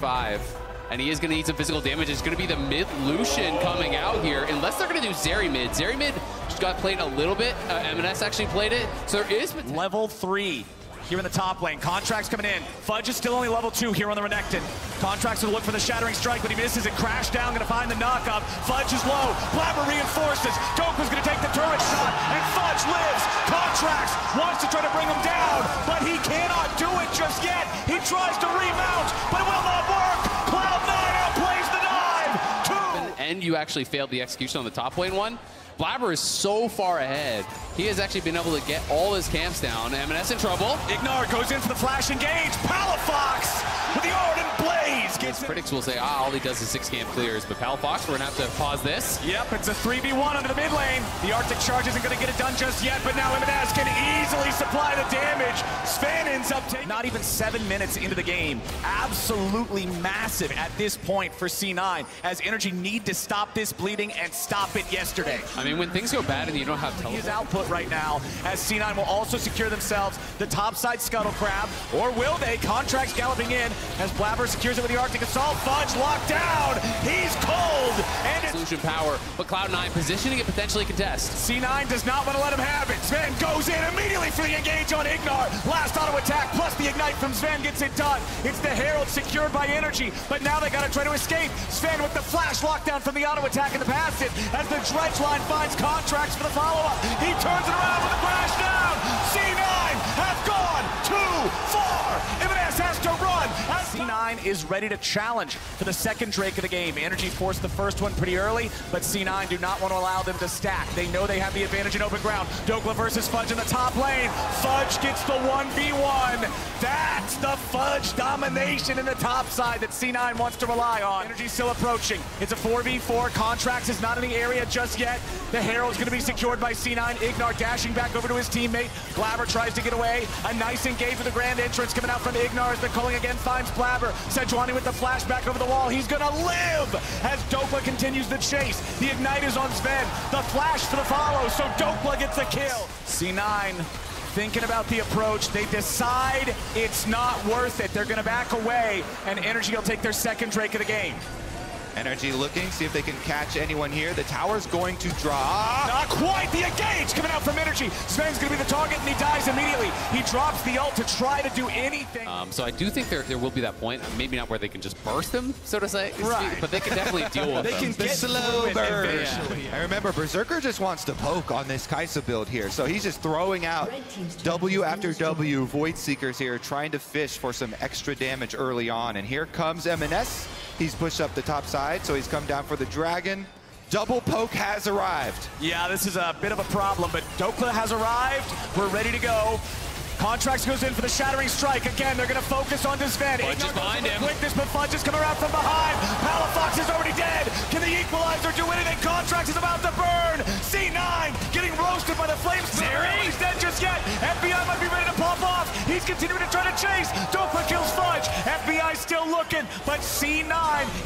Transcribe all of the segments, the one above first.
5. And he is going to need some physical damage. It's going to be the mid Lucian coming out here, unless they're going to do Zeri mid. Zeri mid just got played a little bit. M&S actually played it, so there is level 3 here in the top lane. Contracts coming in. Fudge is still only level 2 here on the Renekton. Contracts will look for the Shattering Strike, but he misses it. Crash down, going to find the knockup. Fudge is low. Blabber reinforces. Dopa's going to take the turret shot, and Fudge lives. Contracts wants to try to bring him down, but he cannot do it just yet. He tries to remount, but it will not work. Cloud9 outplays the dive. And you actually failed the execution on the top lane one. Blabber is so far ahead. He has actually been able to get all his camps down. M&S in trouble. Ignar goes in for the flash engage. Palafox with the Ardent Blaze. Critics will say, all he does is 6 camp clears. But Palafox, we're going to have to pause this. Yep, it's a 3v1 under the mid lane. The Arctic Charge isn't going to get it done just yet, but now M&S can easily supply the damage. Sven ends up taking... Not even 7 minutes into the game. Absolutely massive at this point for C9, as NRG need to stop this bleeding and stop it yesterday. I mean, when things go bad and you don't have teleport. His output right now, as C9 will also secure themselves the topside Scuttle Crab, or will they? Contracts galloping in as Blabber secures it with the Arctic Assault. Fudge locked down. He's cold. And Solution power, but Cloud9 positioning it potentially contest. C9 does not want to let him have it. Sven goes in immediately for the engage on Ignar. Last auto attack plus the ignite from Sven gets it done. It's the Herald secured by NRG, but now they got to try to escape. Sven with the flash lockdown from the auto attack in the passive as the dredge line finds Contracts for the follow-up. He turns it around with a crash down. C9 have gone too far. M&S has to run. C9 is ready to challenge for the second Drake of the game. NRG forced the first one pretty early, but C9 do not want to allow them to stack. They know they have the advantage in open ground. Dokla versus Fudge in the top lane. Fudge gets the 1v1. That's the Fudge domination in the top side that C9 wants to rely on. NRG still approaching. It's a 4v4. Contracts is not in the area just yet. The Herald's going to be secured by C9. Ignar dashing back over to his teammate. Blabber tries to get away. A nice engage with the grand entrance coming out from Ignar as they're calling again finds Blabber. Sejuani with the flash back over the wall. He's going to live as Dokla continues the chase. The ignite is on Sven. The flash for the follow, so Dokla gets a kill. C9 thinking about the approach. They decide it's not worth it. They're going to back away, and NRG will take their second Drake of the game. NRG looking, see if they can catch anyone here. The tower's going to drop. Not quite. The engage coming out from NRG. Sven's going to be the target, and he dies immediately. He drops the ult to try to do anything. So I do think there will be that point, maybe not where they can just burst them, so to say, right. But they can definitely deal with they them. can get slow burn. I remember Berserker just wants to poke on this Kaisa build here, so he's just throwing out W after W Void Seekers here, trying to fish for some extra damage early on. And here comes M&S. He's pushed up the top side, so he's come down for the dragon. Double poke has arrived. Yeah, this is a bit of a problem, but Dokla has arrived. We're ready to go. Contracts goes in for the Shattering Strike. Again, they're going to focus on Sven. Fudge is behind him. Quickness, but Fudge is coming around from behind. Palafox is already dead. Can the Equalizer do anything? Contracts is about to burn. C9 getting roasted by the flames. He's dead just yet. FBI might be ready to pop off. He's continuing to try to chase. Dokla kills Fudge. FBI still looking, but C9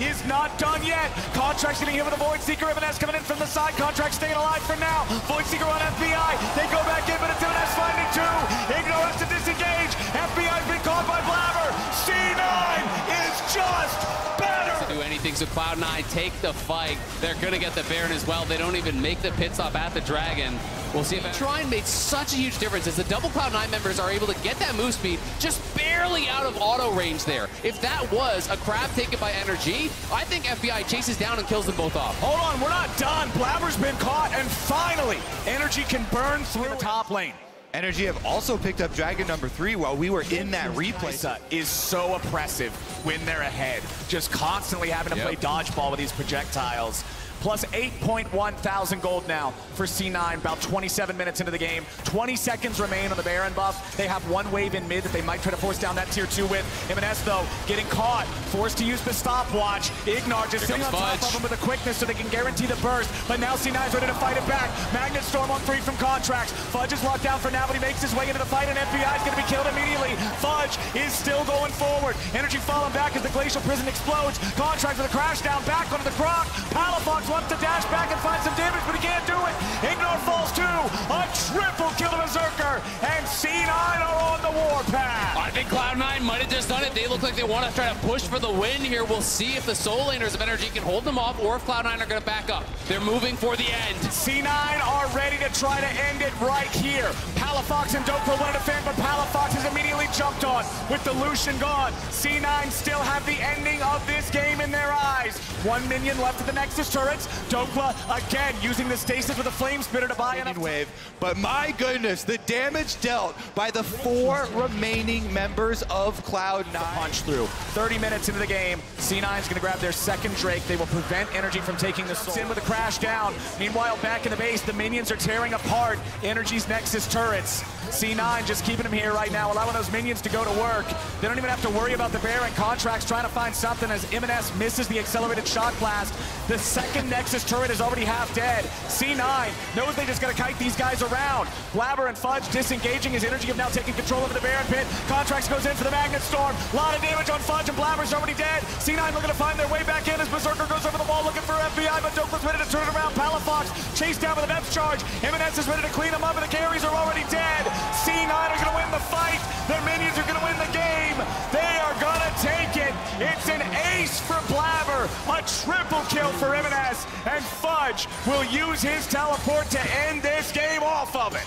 is not done yet. Contracts getting hit with a Void Seeker. M&S coming in from the side. Contracts staying alive for now. Void Seeker on FBI. They go back in, but it's M&S finding two. Ignar has to disengage. FBI's been caught by Blabber. C9 is just better. To do anything, so Cloud9 take the fight. They're going to get the Baron as well. They don't even make the pit stop at the Dragon. We'll see if Shrine made such a huge difference as the double Cloud9 members are able to get that move speed just barely out of auto range there. If that was a crab taken by NRG, I think FBI chases down and kills them both off. Hold on, we're not done. Blabber's been caught, and finally, NRG can burn through the top lane. NRG have also picked up Dragon number 3 while we were in that replay. Kaisa is so oppressive when they're ahead. Just constantly having to play dodgeball with these projectiles. Plus 8.1 thousand gold now for C9, about 27 minutes into the game. 20 seconds remain on the Baron buff. They have one wave in mid that they might try to force down that tier 2 with. M&S, though, getting caught, forced to use the stopwatch. Ignar just sitting on top of him with the quickness so they can guarantee the burst. But now C9's ready to fight it back. Magnet Storm on 3 from Contracts. Fudge is locked down for now, but he makes his way into the fight, and FBI is going to be killed immediately. Fudge is still going forward. NRG falling back as the Glacial Prison explodes. Contracts with a crash down, back onto the Croc. Palafox wants to dash back and find some damage, but he can't do it. Ignar falls too. A triple kill to Berserker, and C9 are on the warpath. I think Cloud9 might have just done it. They look like they want to try to push for the win here. We'll see if the soul laners of NRG can hold them off or if Cloud9 are going to back up. They're moving for the end. C9 are ready to try to end it right here. Palafox and Dokla wanted to defend, but Palafox has immediately jumped on with the Lucian gone. C9 still have the ending of this game in their eyes. 1 minion left at the Nexus turrets. Dokla again using the stasis with a flame spitter to buy enough wave. But my goodness, the damage dealt by the 4 remaining members of Cloud9. Punch through. 30 minutes into the game, C9 is going to grab their second Drake. They will prevent NRG from taking the soul. In with a crash down. Meanwhile, back in the base, the minions are tearing apart NRG's Nexus turrets. C9 just keeping them here right now, allowing those minions to go to work. They don't even have to worry about the Baron. Contracts trying to find something as M&S misses the accelerated shock blast. The second Nexus turret is already half dead. C9 knows they just got to kite these guys around. Blabber and Fudge disengaging as NRG have now taken control over the Baron pit. Contracts goes in for the Magnet Storm. A lot of damage on Fudge and Blabber's already dead. C9 looking to find their way back in as Berserker goes over the wall looking for FBI, but Dokla's ready to turn it around. Palafox chased down with an F charge. M&S is ready to clean them up and the carries are already dead. C9 are going to win the fight. Their minions are going to win the game. They are going to take it. It's an ace for Blabber. A triple kill for M&S. And Fudge will use his teleport to end this game off of it.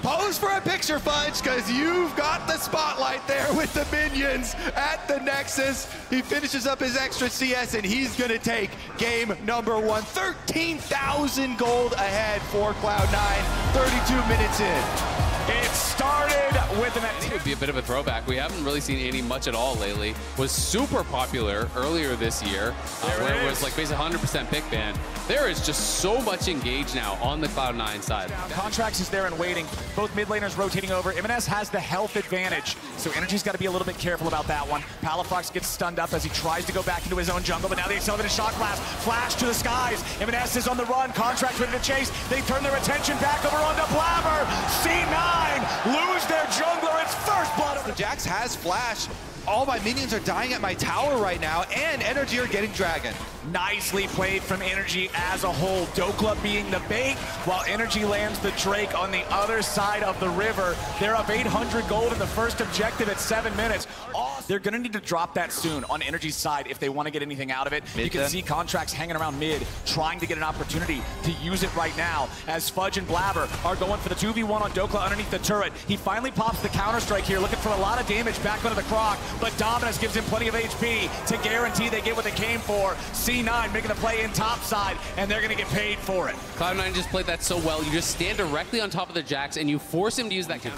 Pose for a picture, Fudge, because you've got the spotlight there with the minions at the Nexus. He finishes up his extra CS, and he's going to take game number 1. 13,000 gold ahead for Cloud9, 32 minutes in. It started with an... It would be a bit of a throwback. We haven't really seen any much at all lately. Was super popular earlier this year, where it was like basically 100% pick ban. There is just so much engaged now on the Cloud9 side. Contracts is there and waiting. Both mid laners rotating over. M&S has the health advantage, so NRG's got to be a little bit careful about that one. Palafox gets stunned up as he tries to go back into his own jungle, but now the accelerated shock blast. Flash to the skies. M&S is on the run. Contracts ready to chase. They turn their attention back over onto Blabber. C9 lose their jungler. It's first blood. The Jax has flash. All my minions are dying at my tower right now, and NRG are getting Dragon. Nicely played from NRG as a whole. Dokla being the bait, while NRG lands the Drake on the other side of the river. They're up 800 gold in the first objective at 7 minutes. They're going to need to drop that soon on NRG's side if they want to get anything out of it. You can see Contracts hanging around mid, trying to get an opportunity to use it right now, as Fudge and Blabber are going for the 2v1 on Dokla underneath the turret. He finally pops the counter-strike here, looking for a lot of damage back onto the Croc, but Dominus gives him plenty of HP to guarantee they get what they came for. C9 making the play in top side, and they're going to get paid for it. Cloud9 just played that so well. You just stand directly on top of the Jax, and you force him to use that could.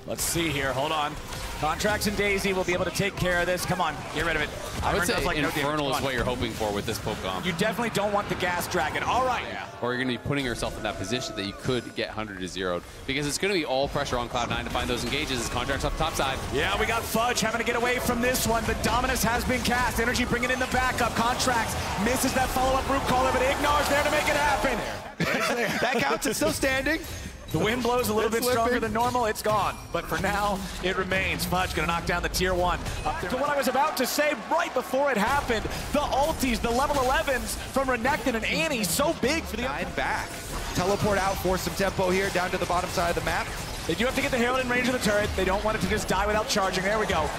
Let's see here. Hold on. Contracts and Daisy will be able to take care of this. Come on, get rid of it. I would say like Infernal is what you're hoping for with this poke comp. You definitely don't want the Gas Dragon. All right. Yeah. Or you're going to be putting yourself in that position that you could get 100 to 0'd, because it's going to be all pressure on Cloud9 to find those engages as Contracts up top side. Yeah, we got Fudge having to get away from this one, but Dominus has been cast. NRG bringing in the backup. Contracts misses that follow-up root caller, but Ignar's there to make it happen. That counts. It's still standing. The wind blows a little bit stronger than normal. It's gone. But for now, it remains. Fudge going to knock down the tier 1. To what I was about to say right before it happened, the ultis, the level 11s from Renekton and Annie, so big for the... back. Teleport out, force some tempo here down to the bottom side of the map. They do have to get the Herald in range of the turret. They don't want it to just die without charging. There we go.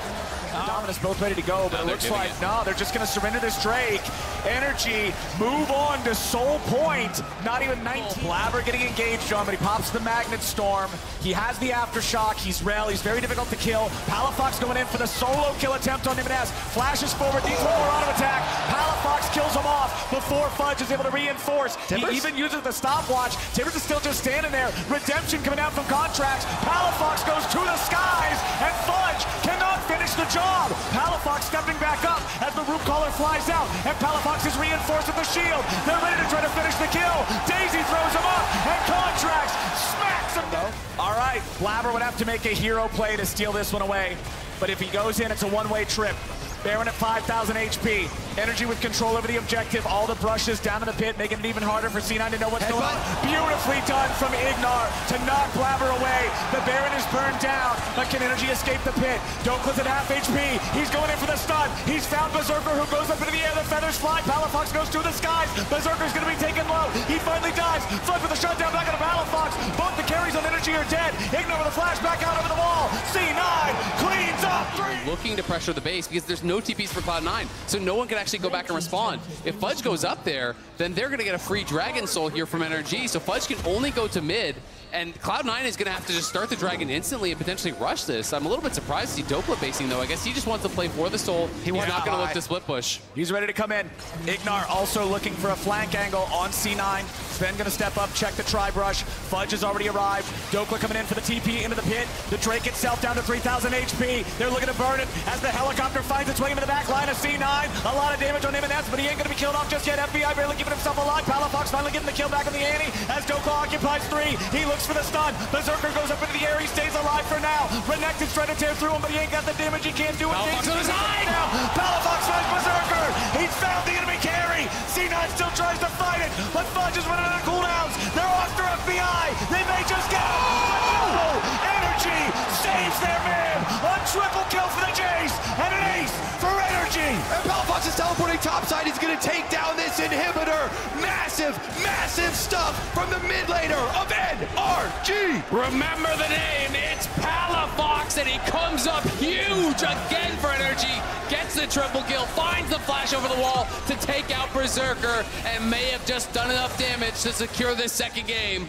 Dominus both ready to go, but it looks like, no, they're just going to surrender this Drake. NRG move on to Soul Point. Not even 19. Blabber getting engaged on, but he pops the Magnet Storm. He has the Aftershock. He's rel. He's very difficult to kill. Palafox going in for the solo kill attempt on M&S. Flashes forward, needs one more auto attack. Palafox kills him off before Fudge is able to reinforce. Timbers? He even uses the stopwatch. Timbers is still just standing there. Redemption coming out from Contracts. Palafox goes to the skies, and Fudge cannot finish the job. Palafox stepping back up as the root caller flies out, and Palafox is reinforced with the shield. They're ready to try to finish the kill. Daisy throws him up, and Contracts smacks him though. All right, Blabber would have to make a hero play to steal this one away, but if he goes in, it's a one-way trip. Baron at 5,000 HP. NRG with control over the objective. All the brushes down in the pit, making it even harder for C9 to know what's going on. Beautifully done from Ignar to knock Blabber away. The Baron is burned down, but can NRG escape the pit? Dokla's at half HP. He's going in for the stun. He's found Berserker, who goes up into the air. The feathers fly. Palafox goes to the skies. Berserker's going to be taken low. He finally dies. Fudge with a shutdown back on the Palafox. Both the carries Carries on Energy are dead. Ignore with a flash back out over the wall. C9 cleans up 3. Looking to pressure the base because there's no TPs for Cloud9, so no one can actually go back and respond. If Fudge goes up there, then they're going to get a free Dragon Soul here from NRG, so Fudge can only go to mid, and Cloud9 is going to have to just start the Dragon instantly and potentially rush this. I'm a little bit surprised to see Dokla basing, though. I guess he just wants to play for the Soul. He's not going to look to split push. He's ready to come in. Ignar also looking for a flank angle on C9. Sven going to step up, check the tri-brush. Fudge has already arrived. Dokla coming in for the TP into the pit. The Drake itself down to 3,000 HP. They're looking to burn it as the helicopter finds its way into the back line of C9. A lot of damage on him and S, but he ain't going to be killed off just yet. FBI barely giving himself a lot. Palafox finally getting the kill back on the Annie as Dokla occupies 3. He looks for the stun. Berserker goes up into the air. He stays alive for now. Renekton's trying to tear through him, but he ain't got the damage. He can't do it. Palafox on his side! Palafox finds Berserker. He's found the enemy carry. C9 still tries to fight it, but Fudge is running out of cooldowns. They're after FBI. They may just get him. But no! Energy saves their man. A triple kill for the Jace and an ace for Energy. And Palafox is teleporting topside. He's going to take down this inhibitor. Massive, massive stuff from the mid laner of NRG. Remember the name, it's Palafox, and he comes up huge again for Energy. Gets the triple kill, finds the flash over the wall to take out Berserker, and may have just done enough damage to secure this second game.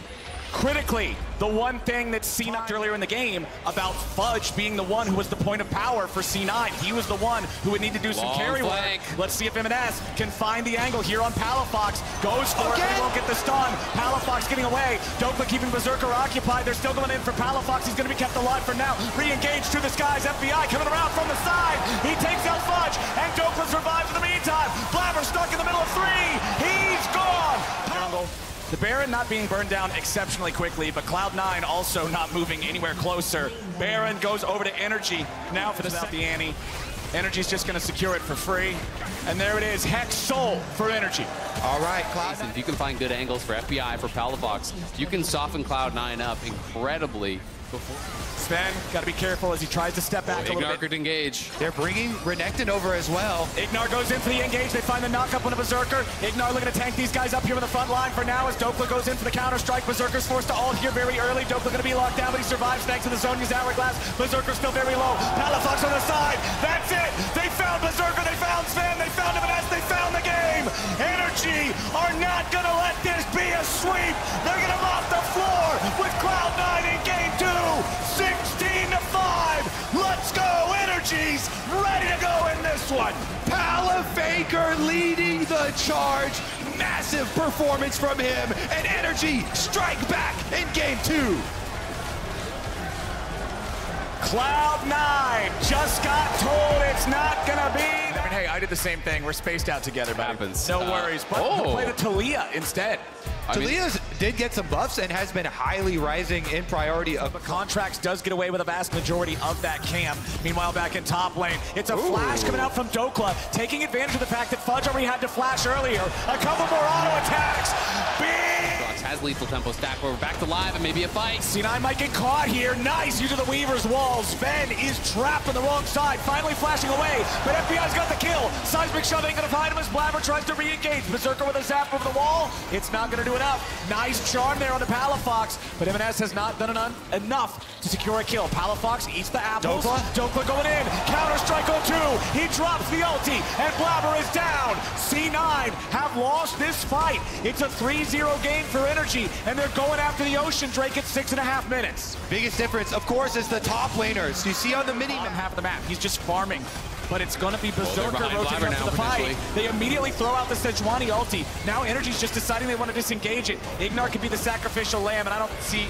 Critically, the one thing that C9 earlier in the game about Fudge being the one who was the point of power for C9. He was the one who would need to do some carry work. Let's see if M&S can find the angle here on Palafox. Goes for it, they won't get the stun. Palafox getting away. Dokla keeping Berserker occupied. They're still going in for Palafox. He's going to be kept alive for now. Re-engaged to the skies. FBI coming around from the side. He takes out Fudge, and Dokla survives in the meantime. Blabber stuck in the middle of 3. He's gone. The Baron not being burned down exceptionally quickly, but Cloud9 also not moving anywhere closer. Baron goes over to Energy now for the Annie. Energy's just going to secure it for free. And there it is, Hex Soul for Energy. All right, Cloud9. If you can find good angles for FBI, for Palafox, you can soften Cloud9 up incredibly. Sven, got to be careful as he tries to step back a little bit. Ignar could engage. They're bringing Renekton over as well. Ignar goes in for the engage. They find the knock-up on a Berserker. Ignar looking to tank these guys up here on the front line for now as Dokla goes in for the counter-strike. Berserker's forced to ult here very early. Dokla going to be locked down, but he survives thanks to the Zhonya's Hourglass. Berserker's still very low. Palafox on the side. That's it. They found Berserker. They found Sven. They found M&S. They found the game. Energy are not going to let this be a sweep. They're going to mop the floor with Cloud9 in game 2. 16-5. Let's go. Energy's ready to go in this one. Palafaker leading the charge. Massive performance from him. And Energy strike back in game 2. Cloud9 just got told it's not gonna be. Hey, I did the same thing. We're spaced out together, buddy. Happens. No worries. But we'll play the Talia instead. Talia's did get some buffs and has been highly rising in priority of But Contracts does get away with a vast majority of that camp. Meanwhile, back in top lane, it's a flash coming out from Dokla, taking advantage of the fact that Fudge already had to flash earlier. A couple more auto attacks. Has lethal tempo stack. We're back to live and maybe a fight. C9 might get caught here. Nice use of the Weaver's wall. Sven is trapped on the wrong side, finally flashing away, but FBI's got the kill. Seismic Shove ain't gonna find him as Blabber tries to re-engage. Berserker with a zap over the wall. It's not gonna do enough. Nice charm there on the Palafox, but M&S has not done enough to secure a kill. Palafox eats the apples. Dokla going in. Counter-strike on 2. He drops the ulti, and Blabber is down. C9 have lost this fight. It's a 3-0 game for Energy, and they're going after the Ocean Drake at 6.5 minutes. biggest difference, of course, is the top laners. You see on the mini-map. Half of the map. He's just farming. But it's going to be Berserker rotating up to the now, fight. They immediately throw out the Sejuani ulti. Now Energy's just deciding they want to disengage it. Ignar can be the sacrificial lamb, and I don't see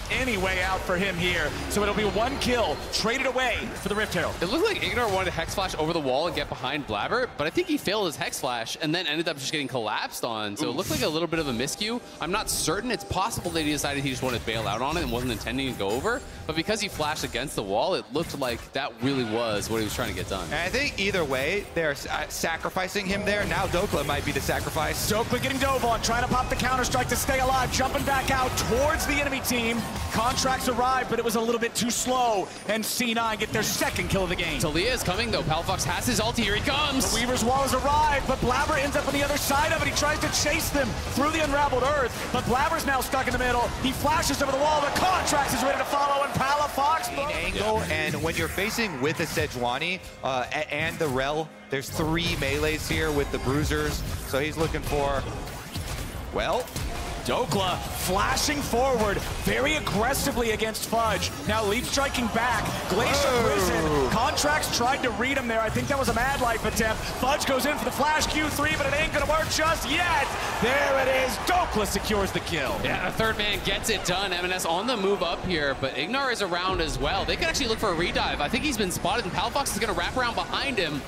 any way out for him here. So it'll be 1 kill, traded away for the Rift Herald. It looked like Ignar wanted to Hex Flash over the wall and get behind Blabber, but I think he failed his Hex Flash and then ended up just getting collapsed on. So it looked like a little bit of a miscue. I'm not certain. It's possible that he decided he just wanted to bail out on it and wasn't intending to go over. But because he flashed against the wall, it looked like that really was what he was trying to get done. I think either way, they're sacrificing him there. Now Dokla might be the sacrifice. Dokla getting dove on, trying to pop the counter-strike to stay alive, jumping back out towards the enemy team. Contracts arrived, but it was a little bit too slow, and C9 get their second kill of the game. Talia is coming, though. PaLaFox has his ulti. Here he comes. The Weaver's wall has arrived, but Blabber ends up on the other side of it. He tries to chase them through the unraveled earth, but Blabber's now stuck in the middle. He flashes over the wall, but Contracts is ready to follow, and PaLaFox. Angle, and when you're facing with a Sejuani and the Rel, there's 3 melees here with the Bruisers, so he's looking for, well, Dokla flashing forward very aggressively against Fudge. Now leap striking back. Glacier Prison. Contracts tried to read him there. I think that was a Mad Life attempt. Fudge goes in for the flash Q3, but it ain't gonna work just yet. There it is. Dokla secures the kill. Yeah, the third man gets it done. M&S on the move up here, but Ignar is around as well. They can actually look for a redive. I think he's been spotted, and PaLaFox is gonna wrap around behind him.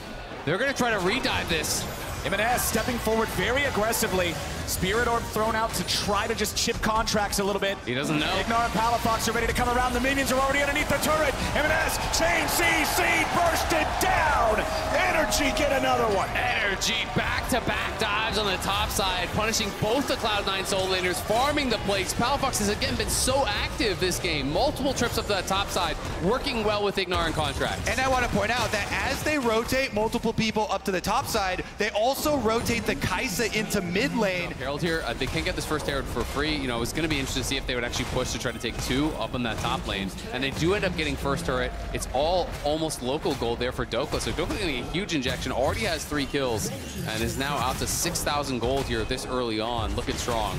They're gonna try to redive this. M&S stepping forward very aggressively. Spirit Orb thrown out to try to just chip Contracts a little bit. He doesn't know. Ignar and PaLaFox are ready to come around. The minions are already underneath the turret. M&S, chain CC, bursted down. NRG get another one. NRG back-to-back dives on the top side, punishing both the Cloud9 soul laners, farming the place. PaLaFox has again been so active this game. Multiple trips up to the top side, working well with Ignar and Contracts. And I want to point out that as they rotate multiple people up to the top side, they also rotate the Kai'Sa into mid lane. Herald here, they can't get this first Herald for free. You know, it's going to be interesting to see if they would actually push to try to take 2 up on that top lane. And they do end up getting first turret. It's all almost local gold there for Dokla. So Dokla getting a huge injection, already has 3 kills, and is now out to 6,000 gold here this early on, looking strong.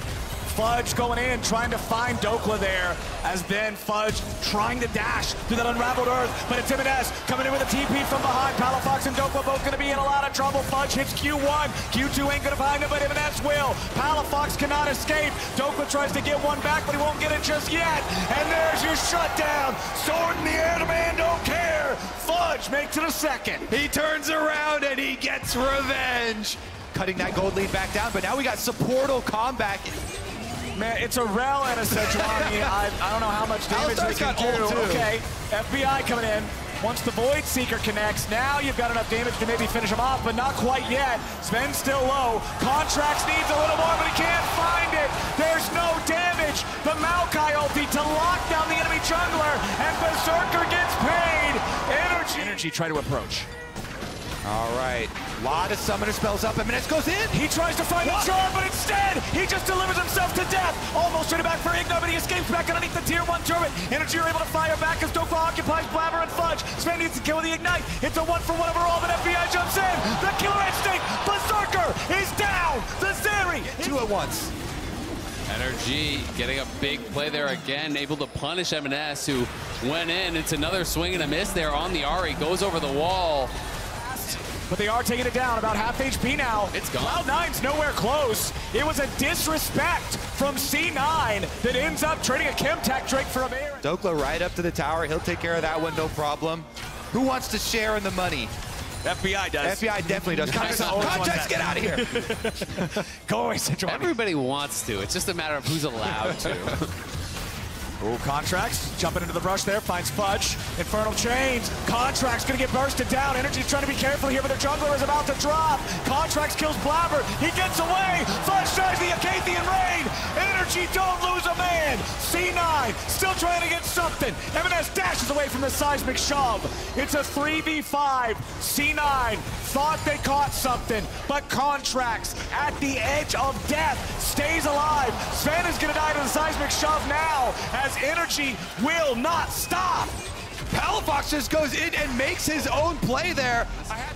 Fudge going in, trying to find Dokla there, as then Fudge trying to dash through that unraveled earth, but it's M&S coming in with a TP from behind. PaLaFox and Dokla both going to be in a lot of trouble. Fudge hits Q1, Q2 ain't going to find him, but M&S will. PaLaFox cannot escape. Dokla tries to get one back, but he won't get it just yet. And there's your shutdown. Sword in the air, the man don't care. Fudge makes it a second. He turns around and he gets revenge. Cutting that gold lead back down, but now we got supportal combat. Man, it's a Rel and a Sejuani. I don't know how much damage they can do. Okay, FBI coming in. Once the Void Seeker connects, now you've got enough damage to maybe finish him off, but not quite yet. Sven's still low. Contracts needs a little more, but he can't find it. There's no damage. The Maokai ulti to lock down the enemy jungler, and Berserker gets paid. NRG try to approach. All right, a lot of summoner spells up. M&S goes in. He tries to find the charm, but instead, he just delivers himself to death. Almost straight back for Ignar, but he escapes back underneath the tier 1 turret. NRG are able to fire back as Dokla occupies Blabber and Fudge. Sven needs to kill with the Ignite. It's a 1-for-1 overall, but FBI jumps in. The killer instinct. Berserker is down. The Zeri. 2 at once. NRG getting a big play there again, able to punish M&S, who went in. It's another swing and a miss there on the Ahri. Goes over the wall. But they are taking it down, about half HP now. It's gone. Cloud9's nowhere close. It was a disrespect from C9 that ends up trading a Chemtech Drake for a Baron. Dokla right up to the tower. He'll take care of that one, no problem. Who wants to share in the money? FBI does. FBI definitely does. Contracts, get out of here. Go away, Sejuani. Everybody wants to. It's just a matter of who's allowed to. Oh, Contracts jumping into the brush there, finds Fudge. Infernal Chains. Contracts gonna get bursted down. NRG's trying to be careful here, but their jungler is about to drop. Contracts kills Blabber. He gets away. Fudge tries the Acathian Rain. NRG don't lose a man. C9 still trying to get something. M&S dashes away from the seismic shove. It's a 3v5. C9 thought they caught something, but Contracts at the edge of death stays alive. Sven is gonna die to the seismic shove now, as NRG will not stop. PaLaFox just goes in and makes his own play there.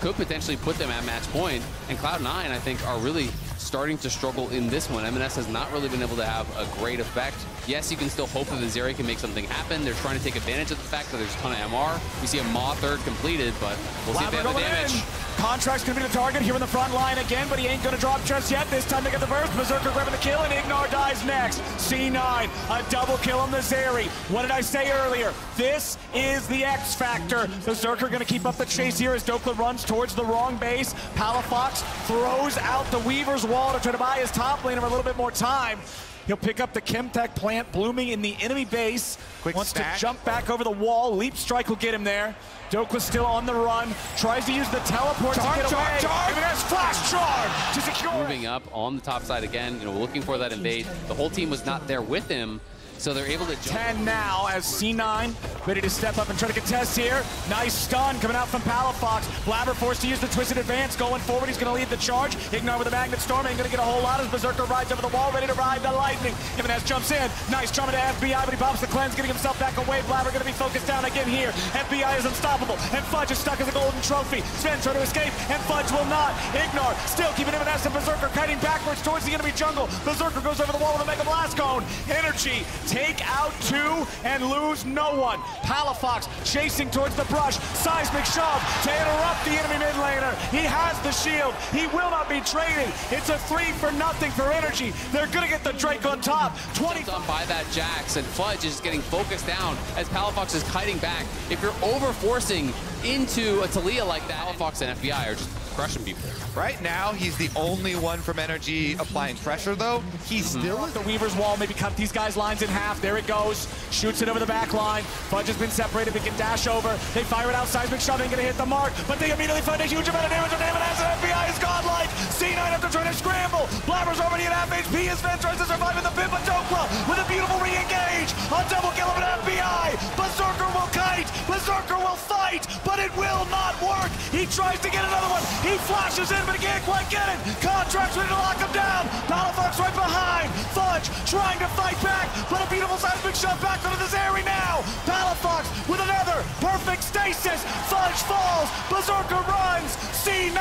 Could potentially put them at match point, and Cloud9, I think, are really starting to struggle in this one. M&S has not really been able to have a great effect. Yes, you can still hope that the Zeri can make something happen. They're trying to take advantage of the fact that there's a ton of MR. We see a Maw third completed, but we'll see if they have the damage. Contract's gonna be the target here in the front line again, but he ain't gonna drop just yet. This time they get the burst. Berserker grabbing the kill, and Ignar dies next. C9, a double kill on the Zeri. What did I say earlier? This is the X factor. Berserker gonna keep up the chase here as Dokla runs towards the wrong base. PaLaFox throws out the Weaver's wall to try to buy his top laner a little bit more time. He'll pick up the Chemtech plant blooming in the enemy base. Quick Wants stack. to jump back over the wall. Leap strike will get him there. Dokla's still on the run. Tries to use the teleport to get away. And there's flash charge to secure. Moving up on the top side again, looking for that invade. The whole team was not there with him, so they're able to jump. 10 now as C9 ready to step up and try to contest here. Nice stun coming out from Palafox. Blabber forced to use the twisted advance. Going forward, he's going to lead the charge. Ignore with the Magnet Storm. Ain't going to get a whole lot as Berserker rides over the wall, ready to ride the lightning. Givenaz jumps in. Nice trauma to FBI, but he pops the cleanse, getting himself back away. Blabber going to be focused down again here. FBI is unstoppable, and Fudge is stuck as a golden trophy. Sven trying to escape, and Fudge will not. Ignore still keeping him and Berserker kiting backwards towards the enemy jungle. Berserker goes over the wall with a Mega Blast Cone. Energy take out 2 and lose no one. Palafox chasing towards the brush. Seismic shove to interrupt the enemy mid laner. He has the shield. He will not be trading. It's a 3-for-0 for Energy. They're going to get the Drake on top. 20 Done by that Jax, and Fudge is getting focused down as Palafox is kiting back. If you're over-forcing into a Taliyah like that, Palafox and FBI are just crushing people. Right now, he's the only one from NRG applying pressure, though. He's still the Weaver's wall, maybe cut these guys' lines in half. There it goes. Shoots it over the back line. Fudge has been separated. They can dash over. They fire it out. Seismic shove ain't going to hit the mark, but they immediately find a huge amount of damage on him, and as an FBI is godlike. C9 have to try to scramble. Blabber's already at half HP. His Sven tries to survive in the pit, but Dokla with a beautiful re-engage. A double kill of an FBI. Berserker will kite. Berserker will fight, but it will not work. He tries to get another one. He flashes in, but he can't quite get it. Contract's ready to lock him down. Palafox right behind. Fudge trying to fight back, but a beautiful seismic shove back into this area now. Palafox with another perfect stasis. Fudge falls. Berserker runs. C9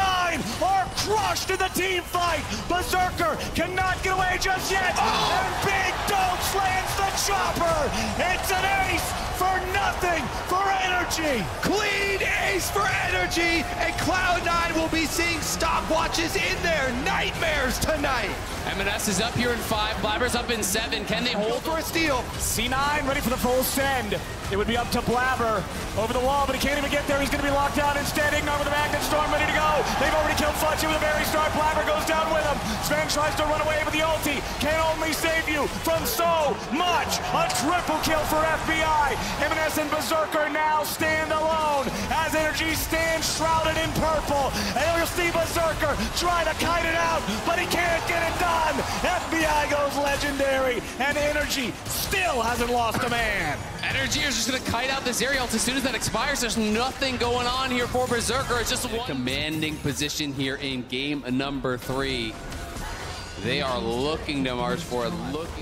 are crushed in the team fight. Berserker cannot get away just yet. And Big Dokes lands the chopper. It's an ace for nothing for Energy. clean ace for Energy, and Cloud9 will be seeing stopwatches in their nightmares tonight. M&S is up here in 5, Blabber's up in 7. Can they hold For a steal. C9 ready for the full send. It would be up to Blabber over the wall, but he can't even get there. He's going to be locked down instead. Ignore with the Magnet Storm ready to go. They've already killed Fudge with a very start. Blabber goes down with him. Sven tries to run away with the ulti. Can only save you from so much. A triple kill for FBI. M&S and Berserker now stand alone as Energy stands shrouded in purple. And you'll see Berserker trying to kite it out, but he can't get it done. FBI goes legendary, and Energy still hasn't lost a man. Energy is just going to kite out this area as soon as that expires. There's nothing going on here for Berserker. It's just one commanding position here in game number 3. They are looking to march forward,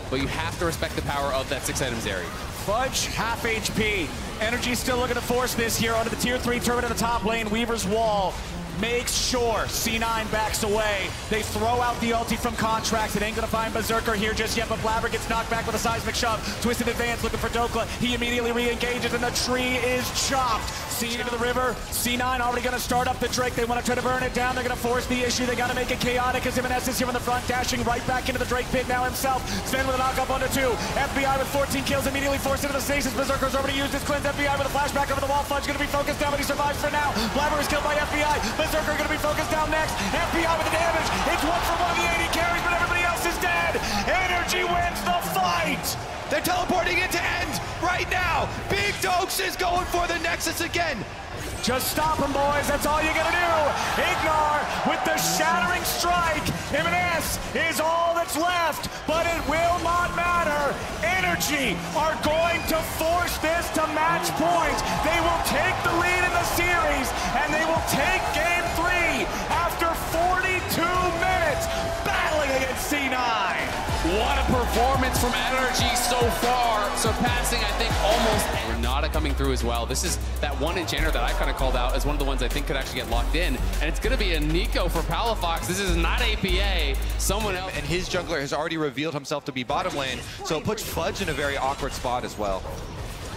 but you have to respect the power of that 6 items area. Fudge, half HP. Energy still looking to force this here onto the tier 3 turret in the top lane. Weaver's wall makes sure C9 backs away. They throw out the ulti from Contracts. It ain't gonna find Berserker here just yet, but Blabber gets knocked back with a seismic shove. Twisted advance looking for Dokla. He immediately re-engages and the tree is chopped. C into the river. C9 already gonna start up the Drake. They wanna try to burn it down. They're gonna force the issue. They gotta make it chaotic as M&S is here in the front, dashing right back into the Drake pit now himself. Sven with a knock up onto 2. FBI with 14 kills, immediately forced into the stasis. Berserker's already used his cleanse. FBI with a flashback over the wall. Fudge gonna be focused down, but he survives for now. Blabber is killed by FBI. Berserker gonna be focused down next. FBI with the damage. It's 1 for 1 of the 80 carries, but everybody else is dead. Energy wins the fight. They're teleporting it to end right now. Big Dokes is going for the Nexus again. Just stop him, boys. That's all you gotta do. Ignar with the shattering strike. M&S is all that's left, but it will not matter. Energy are going to force this to match point. They will take the lead in the series, and they will take game 3 after 42 minutes battling against C9. What a performance from NRG so far, surpassing, I think, almost Renata coming through as well. This is that one enchanter that I kind of called out as one of the ones I think could actually get locked in, and it's going to be a Nico for Palafox. This is not APA, someone else. And his jungler has already revealed himself to be bottom lane, so it puts Fudge in a very awkward spot as well.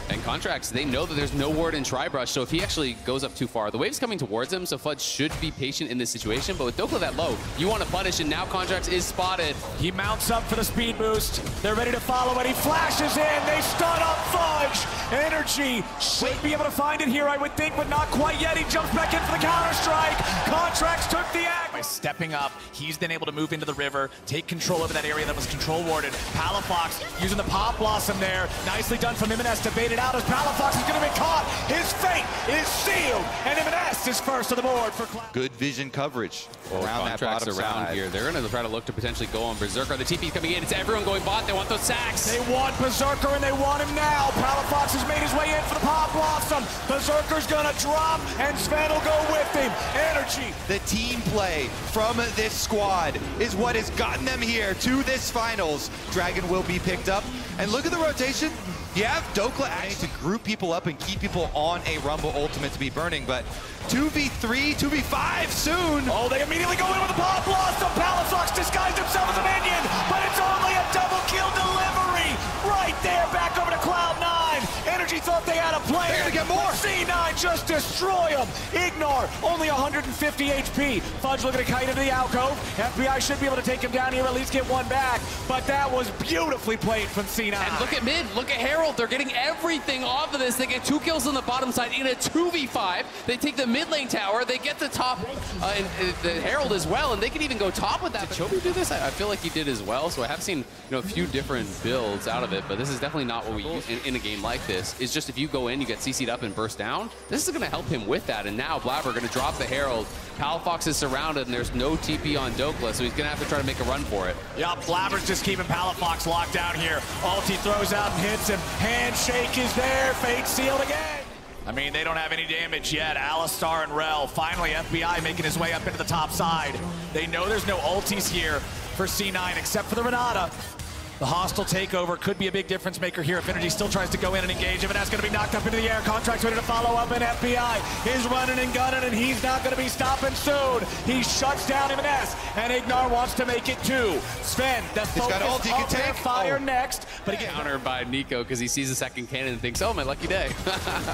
And Contracts, they know that there's no ward in Tribrush, so if he actually goes up too far, the wave's coming towards him, so Fudge should be patient in this situation, but with Dokla that low, you want to punish, and now Contracts is spotted. He mounts up for the speed boost. They're ready to follow it. He flashes in. They stun up Fudge. Energy should be able to find it here, I would think, but not quite yet. He jumps back in for the counter strike. Contracts took the act. by stepping up. He's been able to move into the river, take control over that area that was control warded. Palafox using the Pop Blossom there. Nicely done from Imaness to bait it out as Palafox is going to be caught. His fate is sealed, and Imaness is first on the board for Cloud. Good vision coverage around that bottom around side. here. They're going to try to look to potentially go on Berserker. The TP's coming in. It's everyone going bot. They want those sacks. They want Berserker, and they want him now. Palafox has made his way in for the Pop Blossom. Berserker's going to drop, and Sven will go with him. NRG. The team play from this squad is what has gotten them here to this finals. Dragon will be picked up. And look at the rotation. You have Dokla actually to group people up and keep people on a Rumble ultimate to be burning, but 2v3, 2v5 soon. Oh, they immediately go in with the Pop Blossom. Palafox disguised himself as a minion, but it's only a double kill delivery. Right there, back over to Cloud9. NRG thought they had a player. They're gonna get more. C9 just destroy him. Ignore, only 150 HP. Fudge looking to kite into the alcove. FBI should be able to take him down here, at least get one back, but that was beautifully played from C9. And look at mid, look at Herald. They're getting everything off of this. They get 2 kills on the bottom side in a 2v5. They take the mid lane tower. They get the top and the Herald as well, and they can even go top with that. Did Chobi do this? I feel like he did as well. So I have seen a few different builds out of it, but this is definitely not what we use in a game like this. It's just if you go in, you get CC'd up and burst down. This is going to help him with that. And now Blabber going to drop the Herald. Palafox is surrounded, and there's no TP on Dokla, so he's going to have to try to make a run for it. Yeah, Blabber's just keeping Palafox locked down here. Ulti throws out and hits him. Handshake is there. Fate sealed again. I mean, they don't have any damage yet. Alistar and Rel. Finally, FBI making his way up into the top side. They know there's no ultis here for C9 except for the Renata. The hostile takeover could be a big difference maker here if NRG still tries to go in and engage. If that's going to be knocked up into the air, Contract's ready to follow up, and FBI is running and gunning, and he's not going to be stopping soon. He shuts down Imaness, and Ignar wants to make it too. Sven, the focus of their fire next, but again, countered by Nico because he sees the second cannon and thinks, oh, my lucky day.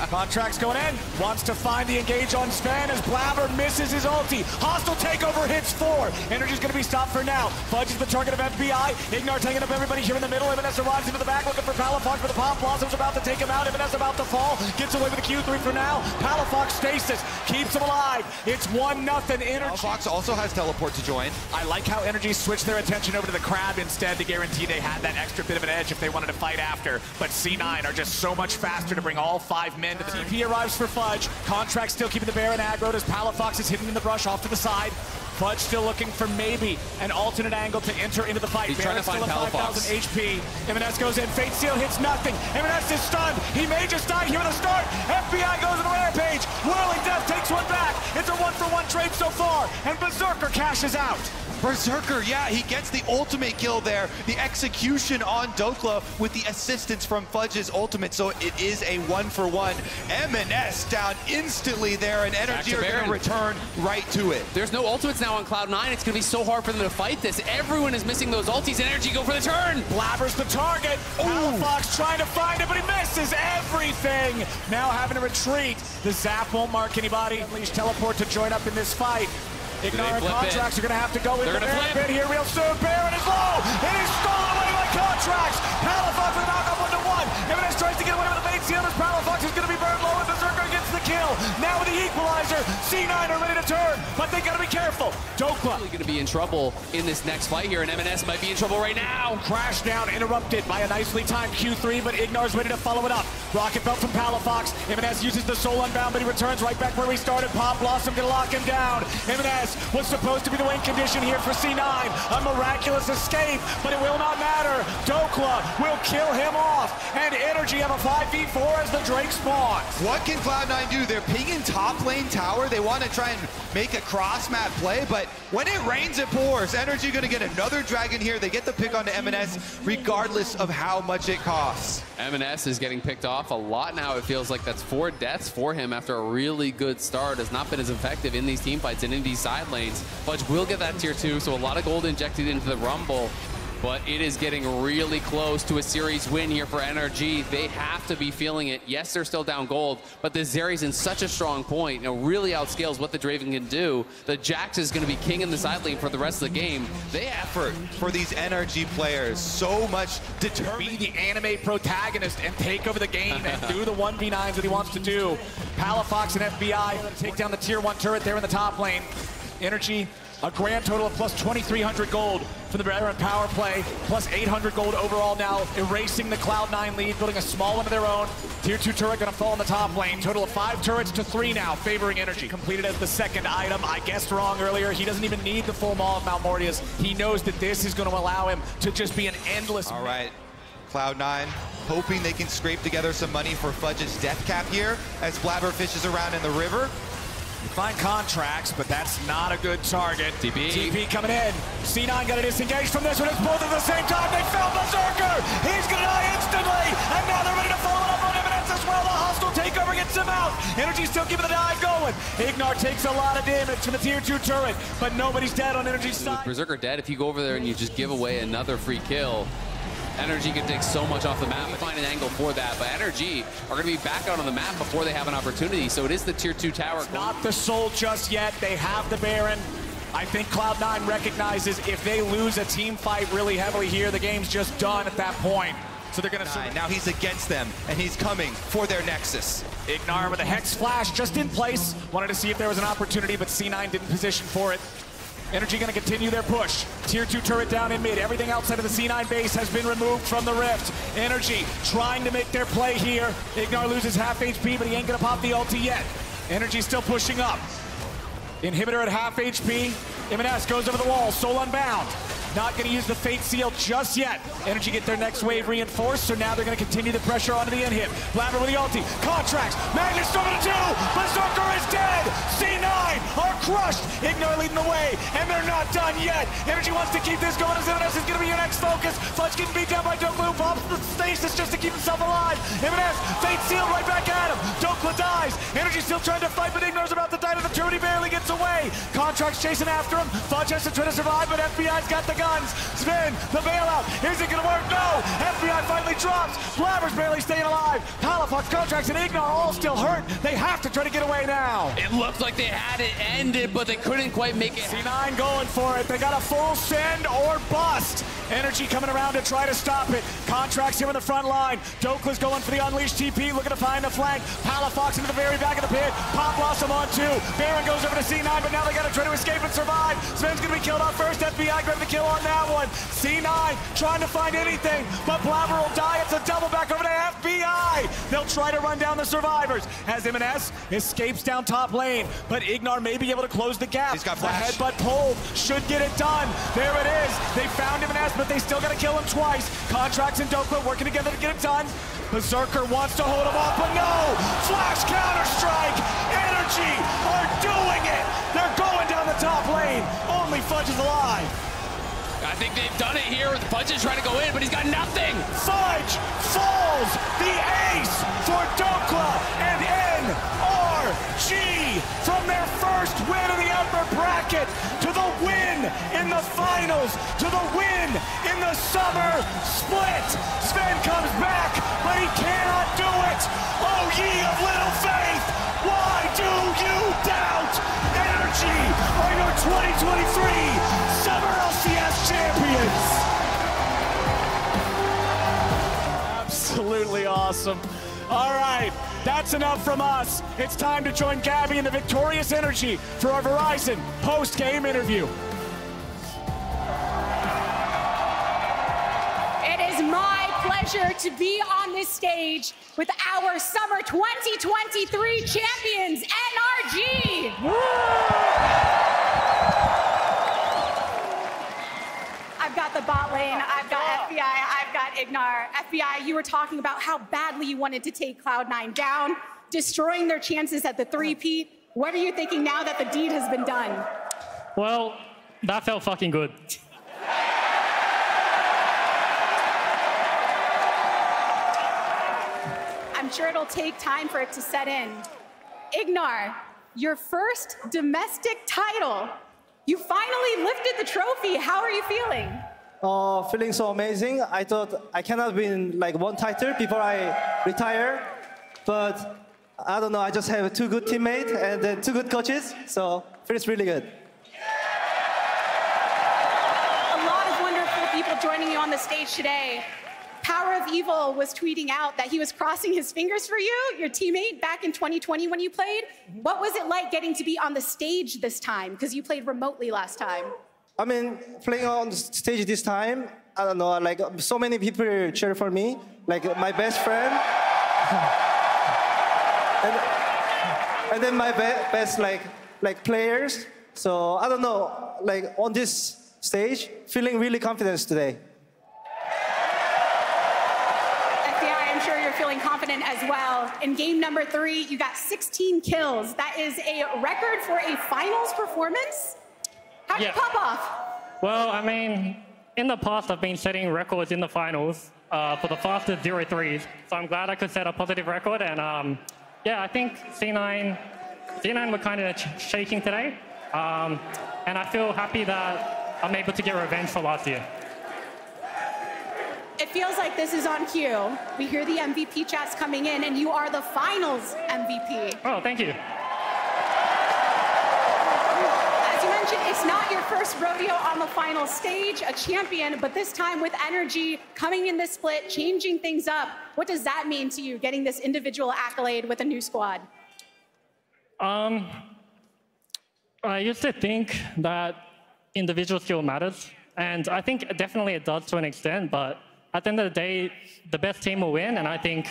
Contract's going in, wants to find the engage on Sven as Blabber misses his ulti. Hostile takeover hits 4. NRG's going to be stopped for now. Fudge is the target of FBI. Ignar taking up everybody here in the middle. Imaness arrives into the back looking for Palafox, but the Pop Blossom's about to take him out. Imaness about to fall. Gets away with the Q3 for now. Palafox stasis. Keeps him alive. It's 1-0 NRG. Palafox also has teleport to join. I like how NRG switched their attention over to the Crab instead to guarantee they had that extra bit of an edge if they wanted to fight after. But C9 are just so much faster to bring all 5 men to the TP arrives for Fudge. Contract still keeping the Baron aggroed as Palafox is hidden in the brush off to the side. Fudge still looking for maybe an alternate angle to enter into the fight. He's trying to find Palafox. 5,000 HP. Imaness goes in. Fate Seal hits nothing. Imaness is stunned. He may just die here at the start. FBI goes on a rampage. Whirling Death takes one back. It's a 1-for-1 trade so far. And Berserker cashes out. Berserker, yeah, he gets the ultimate kill there. The execution on Dokla with the assistance from Fudge's ultimate, so it is a 1-for-1. Imaness down instantly there, and NRG are going to return right to it. There's no ultimates now on Cloud9. It's going to be so hard for them to fight this. Everyone is missing those ultis. NRG go for the turn. Blabber's the target. Palafox trying to find it, but he misses everything. Now having to retreat. The zap won't mark anybody. Unleash teleport to join up in this fight. Ignoring Contracts are going to have to go into the Baron here real soon. Baron is low. It is stolen away by Contracts. Palafox with a knockoff 1-to-1. Imaness tries to get away with the bait seal as Palafox is going to be burned low, and Berserker gets the kill. Now with the equalizer, C9 are ready to turn, but they got to be careful. Dokla really going to be in trouble in this next fight here, and Imaness might be in trouble right now. Crash down, interrupted by a nicely timed Q3, but Ignar's ready to follow it up. Rocket belt from Palafox. Imaness uses the soul unbound, but he returns right back where he started. Pop Blossom gonna lock him down. Imaness was supposed to be the win condition here for C9. A miraculous escape, but it will not matter. Dokla will kill him off, and NRG have a 5v4 as the Drake spawns. What can Cloud9 do? They're pinging top lane tower. They want to try and make a cross-map play, but when it rains, it pours. NRG going to get another dragon here. They get the pick onto Imaness, regardless of how much it costs. Imaness is getting picked off a lot now. It feels like that's 4 deaths for him after a really good start. Has not been as effective in these team fights and in these side lanes. Fudge will get that tier 2, so a lot of gold injected into the Rumble. But it is getting really close to a series win here for NRG. They have to be feeling it. Yes, they're still down gold, but the Zeri's in such a strong point. Really outscales what the Draven can do. The Jax is going to be king in the side lane for the rest of the game. They effort for these NRG players. So much determined. Be the anime protagonist and take over the game and do the 1v9s that he wants to do. Palafox and FBI take down the tier 1 turret there in the top lane. NRG A grand total of plus 2,300 gold for the Baron power play, plus 800 gold overall now, erasing the Cloud9 lead, building a small one of their own. Tier 2 turret gonna fall in the top lane. Total of 5 turrets to 3 now, favoring NRG. Completed as the second item. I guessed wrong earlier. He doesn't even need the full maul of Mount Mortius. He knows that this is gonna allow him to just be an endless... All right, Cloud9 hoping they can scrape together some money for Fudge's death cap here as Blabber fishes around in the river. You find contracts, but that's not a good target. TP coming in. C9 got to disengage from this one. It's both at the same time. They found Berserker. He's going to die instantly. And now they're ready to follow up on Eminence as well. The hostile takeover gets him out. Energy still keeping the dive going. Ignar takes a lot of damage from the tier 2 turret, but nobody's dead on Energy's side. With Berserker dead, if you go over there and you just give away another free kill, NRG can take so much off the map and find an angle for that, but NRG are going to be back out on the map before they have an opportunity, so it is the tier 2 tower. It's not the soul just yet. They have the Baron. I think Cloud9 recognizes if they lose a team fight really heavily here, the game's just done at that point. So they're going to... Now he's against them, and he's coming for their Nexus. Ignar with a Hex Flash just in place. Wanted to see if there was an opportunity, but C9 didn't position for it. NRG going to continue their push. Tier 2 turret down in mid. Everything outside of the C9 base has been removed from the rift. NRG trying to make their play here. Ignar loses half HP, but he ain't going to pop the ulti yet. NRG still pushing up. Inhibitor at half HP. M&S goes over the wall. Soul Unbound. Not going to use the Fate Seal just yet. NRG get their next wave reinforced, so now they're going to continue the pressure onto the inhib. Blabber with the ulti. Contracts. Magnus storm to 2. Berserker is dead. C9 are crushed. Ignar leading the way, and they're not done yet. NRG wants to keep this going as M&S is going to be your next focus. Fudge getting beat down by Dokla, who pops the stasis just to keep himself alive. M&S, Fate Seal right back at him. Dokla dies. NRG still trying to fight, but Ignar's about to die to the turret. He barely gets away. Contracts chasing after him. Fudge has to try to survive, but FBI's got the guns. Sven, the bailout. Is it going to work? No. FBI finally drops. Blabber's barely staying alive. Palafox, Contracts, and Ignar all still hurt. They have to try to get away now. It looked like they had it ended, but they couldn't quite make it. C9 going for it. They got a full send or bust. NRG coming around to try to stop it. Contracts here in the front line. Dokla's going for the Unleashed TP, looking to find the flank. Palafox into the very back of the pit. Pop Blossom on 2. Baron goes over to C9, but now they got to try to escape and survive. Sven's going to be killed off first. FBI grabbed the kill on that one. C9 trying to find anything, but Blabber will die. It's a double back over to FBI. They'll try to run down the survivors as M&S escapes down top lane, but Ignar may be able to close the gap. He's got the flash. headbutt pull should get it done. There it is. They found M&S, but they still got to kill him twice. Contracts and Dokla working together to get it done. Berserker wants to hold him off, but no! Flash counter-strike! NRG are doing it! They're going down the top lane. Only Fudge is alive. I think they've done it here. Fudge is trying to go in, but he's got nothing. Fudge falls. The ace for Dokla and NRG from their first win in the upper bracket to the win in the finals to the win in the summer split. Sven comes back, but he cannot do it. Oh, ye of little faith, why do you doubt? NRG are your 2023 Summer LCS champions. Absolutely awesome. All right, that's enough from us. It's time to join Gabby and the victorious NRG for our Verizon post-game interview. It is my pleasure to be on this stage with our Summer 2023 champions, NRG. I've got the bot lane, I've got FBI, I've got Ignar. FBI, you were talking about how badly you wanted to take Cloud9 down, destroying their chances at the three-peat. What are you thinking now that the deed has been done? Well, that felt fucking good. I'm sure it'll take time for it to set in. Ignar, your first domestic title. You finally lifted the trophy. How are you feeling? Feeling so amazing. I thought I cannot win like one title before I retire, but I don't know. I just have two good teammates and then two good coaches, so feels really good. A lot of wonderful people joining you on the stage today. Power of Evil was tweeting out that he was crossing his fingers for you, your teammate, back in 2020 when you played. What was it like getting to be on the stage this time? Because you played remotely last time. I mean, playing on the stage this time, I don't know, like so many people cheer for me, like my best friend. and then my best like players. So I don't know, like on this stage, feeling really confident today. I'm sure you're feeling confident as well. In game number 3, you got 16 kills. That is a record for a finals performance. How'd you pop off? Well, I mean, in the past, I've been setting records in the finals for the fastest 0-3s. So I'm glad I could set a positive record. And yeah, I think C9 were kind of shaking today. And I feel happy that I'm able to get revenge for last year. It feels like this is on cue. We hear the MVP chats coming in, and you are the finals MVP. Oh, thank you. As you mentioned, it's not your first rodeo on the final stage, a champion, but this time with NRG coming in this split, changing things up. What does that mean to you, getting this individual accolade with a new squad? I used to think that individual skill matters, and I think definitely it does to an extent, but at the end of the day, the best team will win, and I think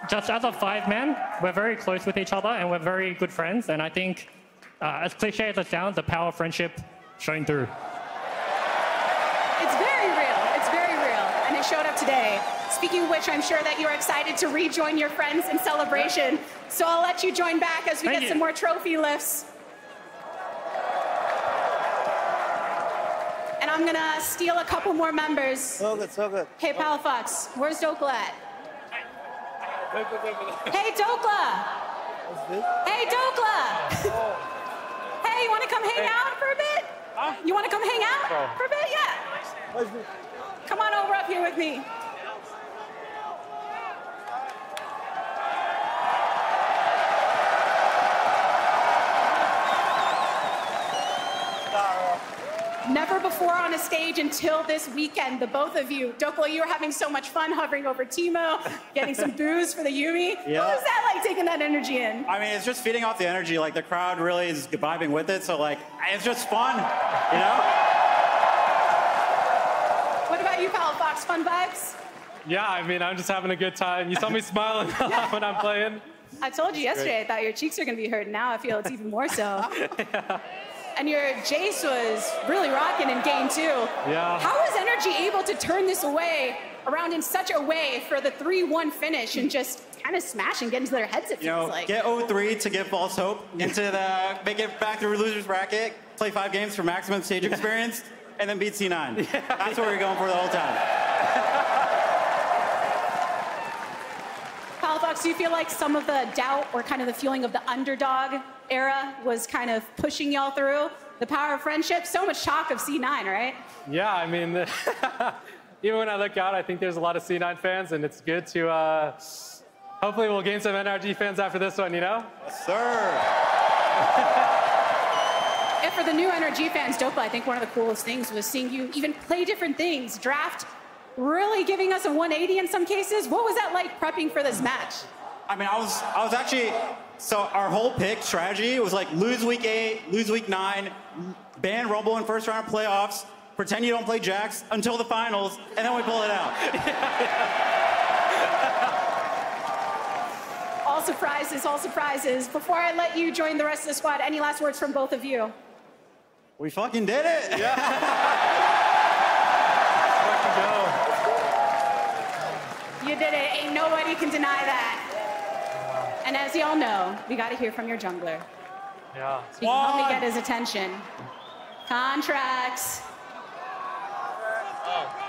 just as a 5-man, we're very close with each other, and we're very good friends, and I think, as cliche as it sounds, the power of friendship showing through. It's very real, and it showed up today. Speaking of which, I'm sure that you're excited to rejoin your friends in celebration, so I'll let you join back as we get some more trophy lifts. And I'm gonna steal a couple more members. So good, so good. Hey, Palafox, where's Dokla at? Hey, Dokla! Hey, Dokla! Hey, you wanna come hang out for a bit? You wanna come hang out for a bit? Yeah. Come on over up here with me. Never before on a stage until this weekend, the both of you. Dokla, you were having so much fun hovering over Timo, getting some boos for the Yumi. Yeah. What was that like, taking that energy in? I mean, it's just feeding off the energy. Like, the crowd really is vibing with it, so, like, it's just fun, you know? What about you, Palafox? Fun vibes? Yeah, I mean, I'm just having a good time. You saw me smiling a lot when I'm playing. I told you yesterday, I thought your cheeks are going to be hurting. Now I feel it's even more so. Yeah. And your Jace was really rocking in game 2. Yeah. How was NRG able to turn this around in such a way for the 3-1 finish and just kind of smash and get into their heads, it feels like? Get 0-3 to get false hope into make it back to loser's bracket, play 5 games for maximum stage experience, and then beat C9. Yeah. That's what we're going for the whole time. Palafox, do you feel like some of the doubt or kind of the feeling of the underdog era was kind of pushing y'all through? The power of friendship, so much talk of C9, right? Yeah, I mean, even when I look out, I think there's a lot of C9 fans, and it's good to, hopefully we'll gain some NRG fans after this one, you know? Yes, sir. And for the new NRG fans, Dokla, I think one of the coolest things was seeing you even play different things. Draft really giving us a 180 in some cases. What was that like prepping for this match? I mean, I was actually, so our whole pick strategy was like lose week 8, lose week 9, ban Rumble in first round of playoffs, pretend you don't play Jax until the finals, and then we pull it out. All surprises, all surprises. Before I let you join the rest of the squad, any last words from both of you? We fucking did it. Yeah. You did it. Ain't nobody can deny that. And as y'all know, we got to hear from your jungler. Yeah. So you can help me get his attention. Contracts. Oh.